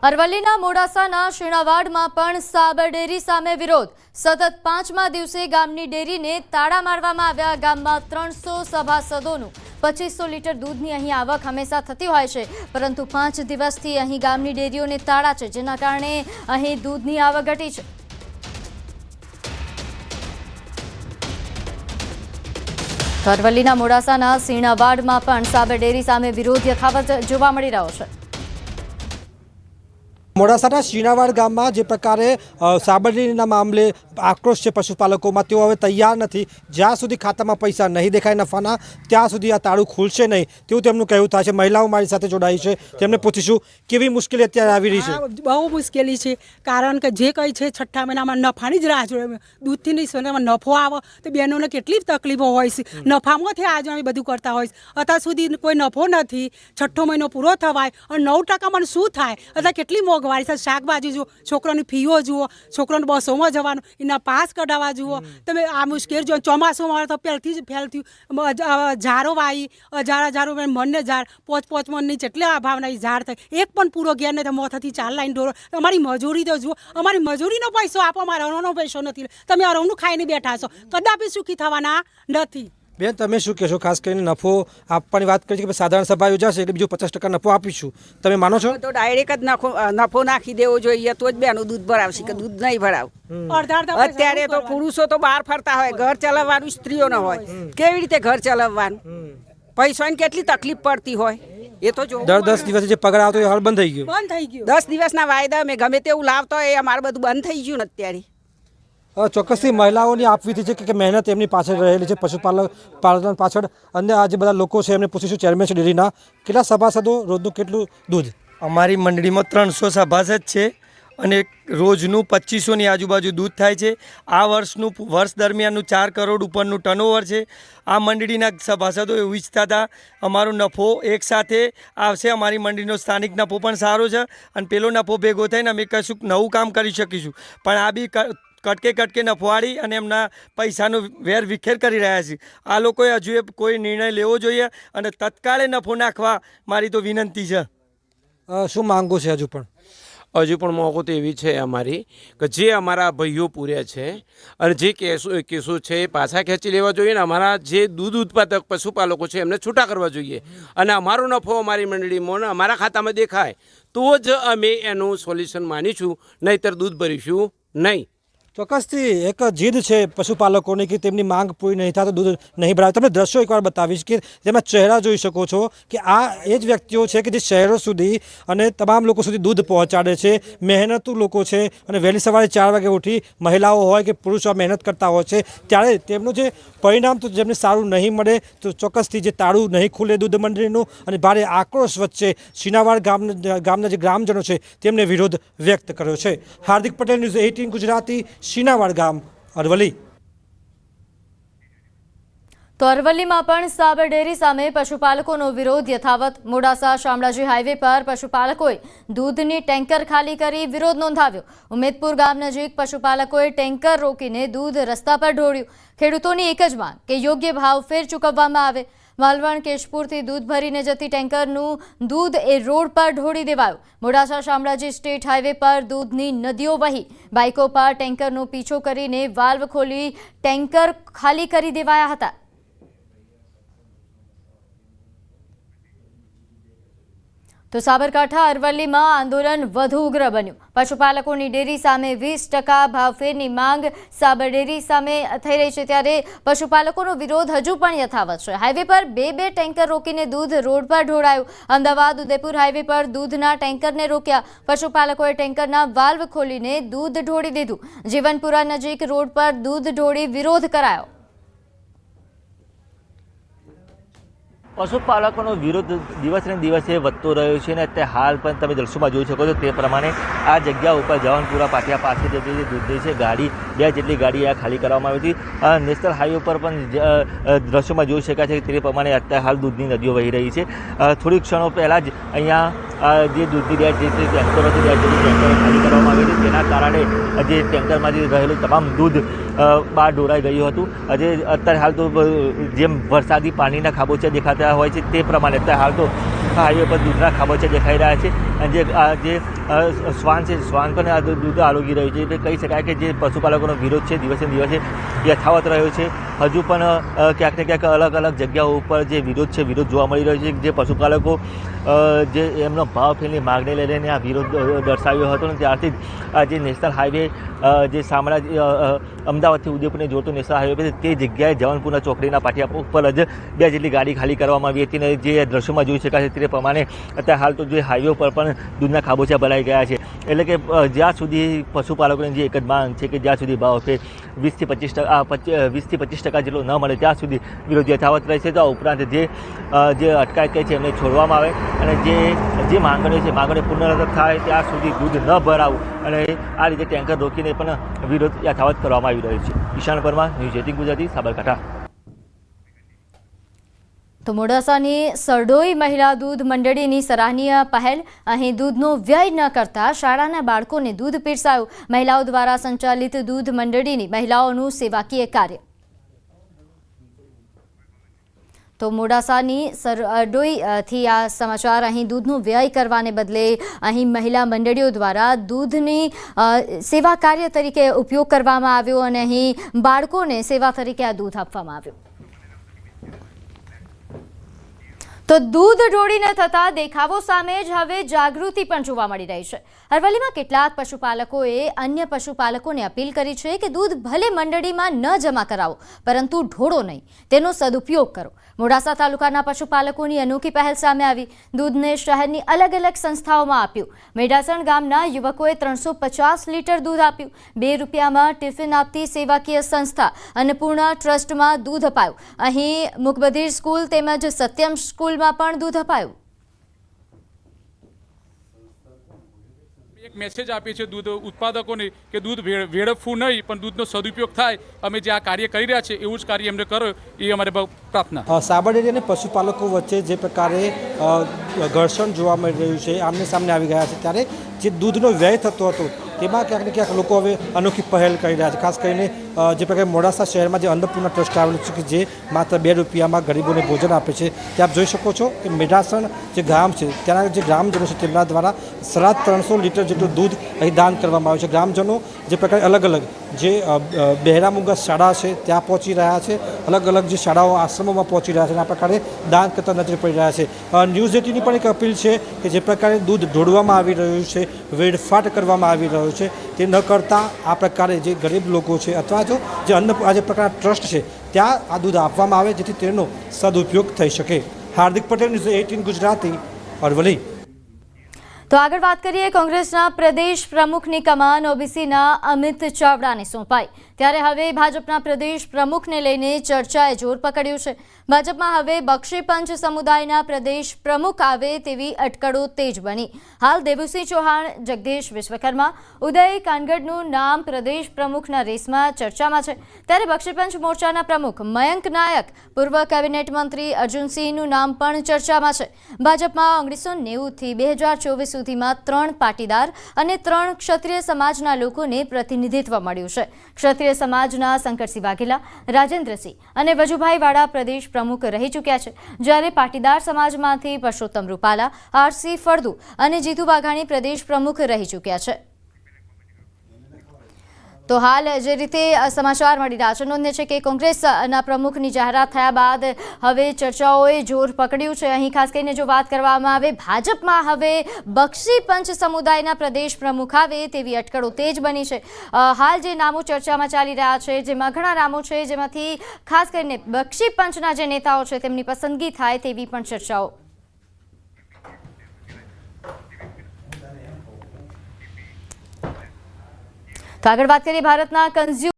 અરવલ્લીના મોડાસાના શીણાવાડમાં પણ સાબર ડેરી સામે વિરોધ। સતત 5મા દિવસે ગામની ડેરીને તાળા મારવામાં આવ્યા। ગામમાં 300 સભાસદોનું 2500 લીટર દૂધની અહીં આવક હંમેશા થતી હોય છે, પરંતુ 5 દિવસથી અહીં ગામની ડેરીઓને તાળા છે, જેના કારણે અહીં દૂધની આવક ઘટી છે। અરવલ્લીના મોડાસાના શીણાવાડમાં પણ સાબર ડેરી સામે વિરોધ યથાવત જોવા મળી રહ્યો છે। મોડાસાના શીણાવાડ ગામમાં જે પ્રકારે સાબર ડેરીના મામલે આક્રોશ છે પશુપાલકોમાં, તેઓ હવે તૈયાર નથી। જ્યાં સુધી ખાતામાં પૈસા નહીં દેખાય નફાના, ત્યાં સુધી આ તાળું ખુલશે નહીં તેવું તેમનું કહેવું થાય છે। મહિલાઓ મારી સાથે જોડાઈ છે, તેમને પૂછીશું કેવી મુશ્કેલી અત્યારે આવી રહી છે। બહુ મુશ્કેલી છે, કારણ કે જે કંઈ છે છઠ્ઠા મહિનામાં નફાની જ રાહ જોઈએ। દૂધથી નહીં સોનામાં નફો આવે તો બહેનોને કેટલી તકલીફો હોય છે, નફામાંથી આજે અમે બધું કરતા હોય છે। અત્યાર સુધી કોઈ નફો નથી, છઠ્ઠો મહિનો પૂરો થવાય અને 9% મને શું થાય? અત્યારે કેટલી મોંઘવારી છે। શાકભાજી જુઓ, છોકરાની ફીઓ જુઓ, છોકરાને બસોમાં જવાનું, એના પાસ કઢાવવા જુઓ તમે। આ મુશ્કેલ જો ચોમાસુમાં તો પહેલથી જ ફેલથી ઝારો વાવી, હજારો મનને ઝાડ 5 મનની જેટલી આ ભાવના ઝાડ થાય, એક પણ પૂરો ઘેર નહીં, મોથાથી 4 લાઈન ઢોરો। અમારી મજૂરી તો જુઓ, અમારી મજૂરીનો પૈસો આપો, અમારા અરવનો પૈસો નથી। તમે અરવનું ખાઈને બેઠા છો, કદાપી સુખી થવાના નથી। બેન, તમે શું કહેશો? ખાસ કરીને નફો આપવાની વાત કરી છે કે સાધારણ સભા યોજાશે એટલે બીજું 50% નફો આપીશું, તમે માનો છો? તો ડાયરેક્ટ જ નફો નાખી દેવો જોઈએ, તો જ બેનું દૂધ ભરાવશે, કે દૂધ નહીં ભરાવ। અત્યારે તો પુરુષો તો બહાર ફરતા હોય, ઘર ચલાવવાનું સ્ત્રીઓ ન હોય, કેવી રીતે ઘર ચલાવવાનું? પૈસાની કેટલી તકલીફ પડતી હોય એ તો જો। દર 10 દિવસે જે પગાર આવતો એ હાલ બંધ થઈ ગયો। 10 દિવસના વાયદા મેં ગમે તેવું લાવતો હોય, અમારે બધું બંધ થઈ ગયું ને અત્યારે। ચોક્કસથી મહિલાઓની આપવીતી છે કે મહેનત એમની પાછળ રહેલી છે, પશુપાલન પાછળ। અને આ જે બધા લોકો છે એમને પૂછીશું, ચેરમેન છે ડેરીના, કેટલા સભાસદો, રોજનું કેટલું દૂધ? અમારી મંડળીમાં 300 સભાસદ છે અને રોજનું 2500ની આજુબાજુ દૂધ થાય છે। આ વર્ષ દરમિયાનનું 4 કરોડ ઉપરનું ટર્નઓવર છે। આ મંડળીના સભાસદો એવું ઈચ્છતા હતા અમારો નફો એકસાથે આવશે, અમારી મંડળીનો સ્થાનિક નફો પણ સારો છે અને પેલો નફો ભેગો થઈને અમે કશું નવું કામ કરી શકીશું, પણ આ બી કટકે નફવાડી અને એમના પૈસાનો વેર વિખેર કરી રહ્યા છે। આ લોકોએ હજુ કોઈ નિર્ણય લેવો જોઈએ અને તત્કાળે નફો નાખવા મારી તો વિનંતી છે। શું માંગો છે? હજુ પણ મોંઘો તો એવી છે અમારી કે જે અમારા ભાઈઓ પૂર્યા છે અને જે કેસો છે એ પાછા ખેંચી લેવા જોઈએ ને અમારા જે દૂધ ઉત્પાદક પશુપાલકો છે એમને છૂટા કરવા જોઈએ અને અમારો નફો અમારી મંડળીમાં ને અમારા ખાતામાં દેખાય તો જ અમે એનું સોલ્યુશન માનીશું, નહીંતર દૂધ ભરીશું નહીં। ચોક્કસથી એક જીદ છે પશુપાલકોની કે તેમની માંગ પૂરી નહીં થાય તો દૂધ નહીં ભરાવે। તમને દ્રશ્યો એકવાર બતાવીશ કે તેમાં ચહેરા જોઈ શકો છો કે આ એ જ વ્યક્તિઓ છે કે જે શહેરો સુધી અને તમામ લોકો સુધી દૂધ પહોંચાડે છે। મહેનતુ લોકો છે અને વહેલી સવારે 4 વાગે ઉઠી મહિલાઓ હોય કે પુરુષો મહેનત કરતા હોય છે, ત્યારે તેમનું જે પરિણામ તો જેમને સારું નહીં મળે તો ચોક્કસથી જે તાળું નહીં ખુલે દૂધ મંડળીનું અને ભારે આક્રોશ વચ્ચે શીણાવાડ ગામના જે ગ્રામજનો છે તેમને વિરોધ વ્યક્ત કર્યો છે। હાર્દિક પટેલ, ન્યૂઝ 18 ગુજરાતી, શીણાવાડ ગામ, અરવલ્લી। તો અરવલ્લીમાં પણ સાબર ડેરી સામે પશુપાલકોનો વિરોધ યથાવત। મોડાસા શામળાજી હાઈવે પર પશુપાલકોએ દૂધની ટેન્કર ખાલી કરી વિરોધ નોંધાવ્યો। ઉમેદપુર ગામ નજીક પશુપાલકોએ ટેન્કર રોકીને દૂધ રસ્તા પર ઢોળ્યું। ખેડૂતોની એક જ માંગ કે યોગ્ય ભાવ ફેર ચૂકવવામાં આવે। માલવણ કેશપુરથી દૂધ ભરીને જતી ટેન્કરનું દૂધ એ રોડ પર ઢોળી દેવાયું। મોડાસા શામળાજી સ્ટેટ હાઈવે પર દૂધની નદીઓ વહી। બાઇકો પર ટેન્કરનો પીછો કરીને વાલ્વ ખોલી ટેન્કર ખાલી કરી દેવાયા હતા। તો સાબરકાંઠા અરવલ્લીમાં આંદોલન વધુ ઉગ્ર બન્યું। પશુપાલકોની ડેરી સામે 20% ભાવફેરની માંગ સાબર ડેરી સામે થઈ રહી છે, ત્યારે પશુપાલકોનો વિરોધ હજુ પણ યથાવત છે। હાઈવે પર બે ટેન્કર રોકીને દૂધ રોડ પર ઢોળાયું। અમદાવાદ ઉદયપુર હાઈવે પર દૂધના ટેન્કરને રોક્યા। પશુપાલકોએ ટેન્કરના વાલ્વ ખોલીને દૂધ ઢોળી દીધું। જીવનપુરા નજીક રોડ પર દૂધ ઢોળી વિરોધ કરાયો। પશુપાલકોનો વિરોધ દિવસે ને દિવસે વધતો રહ્યો છે અને અત્યારે હાલ પણ તમે દ્રશ્યોમાં જોઈ શકો છો તે પ્રમાણે આ જગ્યા ઉપર જવાનપુરા પાટિયા પાસે જે દૂધની છે ગાડી 2 જેટલી ગાડી આ ખાલી કરવામાં આવી હતી। નેશનલ હાઈવે પર પણ દ્રશ્યોમાં જોઈ શકાય છે કે તે પ્રમાણે અત્યારે હાલ દૂધની નદીઓ વહી રહી છે। થોડી ક્ષણો પહેલાં જ અહીંયા જે દૂધની 2 જેટલી ટેન્કરો હતી 2 જેટલી ટેન્કરો ખાલી કરવામાં આવી હતી, તેના કારણે જે ટેન્કરમાંથી રહેલું તમામ દૂધ બહાર ઢોળાઈ ગયું હતું। આજે અત્યારે હાલ તો જેમ વરસાદી પાણીના ખાબોચિયા દેખાતા હોય છે તે પ્રમાણે અત્યારે હાલ તો હાઈવે પર દૂધના ખાબોચિયા દેખાઈ રહ્યા છે અને જે શ્વાન છે, શ્વાન પણ આ દૂધ આરોગી રહ્યું છે. એટલે કહી શકાય કે જે પશુપાલકોનો વિરોધ છે દિવસે ને દિવસે યથાવત રહ્યો છે. હજુ પણ ક્યાંક ને ક્યાંક અલગ અલગ જગ્યાઓ ઉપર જે વિરોધ જોવા મળી રહ્યો છે. જે પશુપાલકો જે એમનો ભાવ ફેરની માગણી લઈને આ વિરોધ દર્શાવ્યો હતો ને ત્યારથી જ જે નેશનલ હાઈવે જે અમદાવાદથી ઉદયપુરને જોડતો નેશનલ હાઈવે તે જગ્યાએ જવાનપુરના ચોકડીના પાટિયા ઉપર જ 2 જેટલી ગાડી ખાલી કરવામાં આવી હતી. ને જે દ્રશ્યોમાં જોઈ શકાય છે તે પ્રમાણે અત્યારે હાલ તો જે હાઈવે ઉપર પણ દૂધના ખાબોચિયા ભરાઈ ગયા છે. એટલે કે જ્યાં સુધી પશુપાલકોની જે એક જ માંગ છે કે જ્યાં સુધી ભાવ ફેર 20 થી 25% જેટલો ન મળે ત્યાં સુધી વિરોધ યથાવત રહેશે. તો આ ઉપરાંત જે અટકાયત કરી છે એમને છોડવામાં આવે અને જે માંગણીઓ છે માંગણીઓ પૂર્ણ થાય ત્યાં સુધી દૂધ ન ભરાવું અને આ રીતે ટેન્કર રોકીને પણ વિરોધ યથાવત કરવામાં આવી રહ્યો છે. ઈશાન પરમાર, ન્યૂઝ 18 ગુજરાતી, સાબરકાંઠા. તો મોડાસાની સરડોઈ મહિલા દૂધ મંડળીની સરાહનીય પહેલ. અહીં દૂધનો વ્યય ન કરતા શાળાના બાળકોને દૂધ પીરસાયું. મહિલાઓ દ્વારા સંચાલિત દૂધ મંડળીની મહિલાઓનું સેવાકીય કાર્ય. તો મોડાસાની સરડોઈથી આ સમાચાર. અહીં દૂધનો વ્યય કરવાને બદલે અહીં મહિલા મંડળીઓ દ્વારા દૂધની સેવા કાર્ય તરીકે ઉપયોગ કરવામાં આવ્યો અને અહીં બાળકોને સેવા તરીકે આ દૂધ આપવામાં આવ્યું. તો દૂધ ઢોળીને થતા દેખાવો સામે જ હવે જાગૃતિ પણ જોવા મળી રહી છે. અરવલ્લીમાં કેટલાક પશુપાલકોએ અન્ય પશુપાલકોને અપીલ કરી છે કે દૂધ ભલે મંડળીમાં ન જમા કરાવો પરંતુ ઢોળો નહીં, તેનો સદુપયોગ કરો. મોડાસા તાલુકાના પશુપાલકોની અનોખી પહેલ સામે આવી. દૂધને શહેરની અલગ અલગ સંસ્થાઓમાં આપ્યું. મેઢાસણ ગામના યુવકોએ 350 લીટર દૂધ આપ્યું. 2 રૂપિયામાં ટિફિન આપતી સેવાકીય સંસ્થા અન્નપૂર્ણા ટ્રસ્ટમાં દૂધ અપાયું. અહીં મુકબધીર સ્કૂલ તેમજ સત્યમ સ્કૂલમાં પણ દૂધ અપાયું. એક મેસેજ આપીએ છીએ દૂધ ઉત્પાદકોને કે દૂધ વેડફવું નહીં પણ દૂધનો સદુપયોગ થાય. અમે જે આ કાર્ય કરી રહ્યા છીએ એવું જ કાર્ય એમને કરો એ અમારે પ્રાર્થના. સાબર ડેરી અને પશુપાલકો વચ્ચે જે પ્રકારે ઘર્ષણ જોવા મળી રહ્યું છે, આમને સામને આવી ગયા છે, ત્યારે જે દૂધનો વ્યય થતો હતો તેમાં ક્યાંક ને ક્યાંક લોકો હવે અનોખી પહેલ કરી રહ્યા છે. ખાસ કરીને જે પ્રકારે મોડાસા શહેરમાં જે અન્નપૂર્ણા ટ્રસ્ટ આવેલું છે કે જે માત્ર 2 રૂપિયામાં ગરીબોને ભોજન આપે છે, તે આપ જોઈ શકો છો કે મેઢાસણ જે ગામ છે ત્યાંના જે ગ્રામજનો છે તેમના દ્વારા 350 લીટર જેટલું દૂધ અહીં દાન કરવામાં આવ્યું છે. ગ્રામજનો જે પ્રકારે અલગ અલગ જે બહેરામુંગા શાળા છે ત્યાં પહોંચી રહ્યા છે, અલગ અલગ જે શાળાઓ આશ્રમોમાં પહોંચી રહ્યા છે અને આ પ્રકારે દાન કરતા નજરે પડી રહ્યા છે. ન્યૂઝ 18ની પણ એક અપીલ છે કે જે પ્રકારે દૂધ ઢોળવામાં આવી રહ્યું છે, વેડફાટ કરવામાં આવી રહ્યો છે, તે ન કરતાં આ પ્રકારે જે ગરીબ લોકો છે અથવા જો જે આ જે પ્રકારના ટ્રસ્ટ છે ત્યાં આ દૂધ આપવામાં આવે જેથી તેનો સદુપયોગ થઈ શકે. હાર્દિક પટેલ, ન્યૂઝ 18 ગુજરાતી, અરવલ્લી. તો આગળ વાત કરીએ. કોંગ્રેસના પ્રદેશ પ્રમુખની કમાન ઓબીસીના અમિત ચાવડાને સોંપાઈ. ત્યારે હવે ભાજપના પ્રદેશ પ્રમુખને લઈને ચર્ચાએ જોર પકડ્યું છે. ભાજપમાં હવે બક્ષીપંચ સમુદાયના પ્રદેશ પ્રમુખ આવે તેવી અટકળો તેજ બની. હાલ દેવુસિંહ ચૌહાણ, જગદીશ વિશ્વકર્મા, ઉદય કાનગડનું નામ પ્રદેશ પ્રમુખના રેસમાં ચર્ચામાં છે. ત્યારે બક્ષીપંચ મોરચાના પ્રમુખ મયંક નાયક, પૂર્વ કેબિનેટ મંત્રી અર્જુનસિંહનું નામ પણ ચર્ચામાં છે. ભાજપમાં 1990થી 2024 સુધીમાં 3 પાટીદાર અને 3 ક્ષત્રિય સમાજના લોકોને પ્રતિનિધિત્વ મળ્યું છે. ક્ષત્રિય સમાજના શંકરસિંહ વાઘેલા, રાજેન્દ્રસિંહ અને વજુભાઈ વાળા પ્રદેશ પ્રમુખ રહી ચૂક્યા છે. જ્યારે પાટીદાર સમાજમાંથી પરસોત્તમ રૂપાલા, આરસી ફળદુ અને જીતુ વાઘાણી પ્રદેશ પ્રમુખ રહી ચૂક્યા છે. તો હાલ જે રીતે સમાચાર મળી રહ્યા છે, નોંધ્ય છે કે કોંગ્રેસના પ્રમુખની જાહેરાત થયા બાદ હવે ચર્ચાઓએ જોર પકડ્યું છે. અહીં ખાસ કરીને જો વાત કરવામાં આવે, ભાજપમાં હવે બક્ષીપંચ સમુદાયના પ્રદેશ પ્રમુખ આવે તેવી અટકળો તેજ બની છે. હાલ જે નામો ચર્ચામાં ચાલી રહ્યા છે, જેમાં ઘણા નામો છે, જેમાંથી ખાસ કરીને બક્ષીપંચના જે નેતાઓ છે તેમની પસંદગી થાય તેવી પણ ચર્ચાઓ. તો આગળ વાત કરીએ ભારતના કન્ઝ્યુમર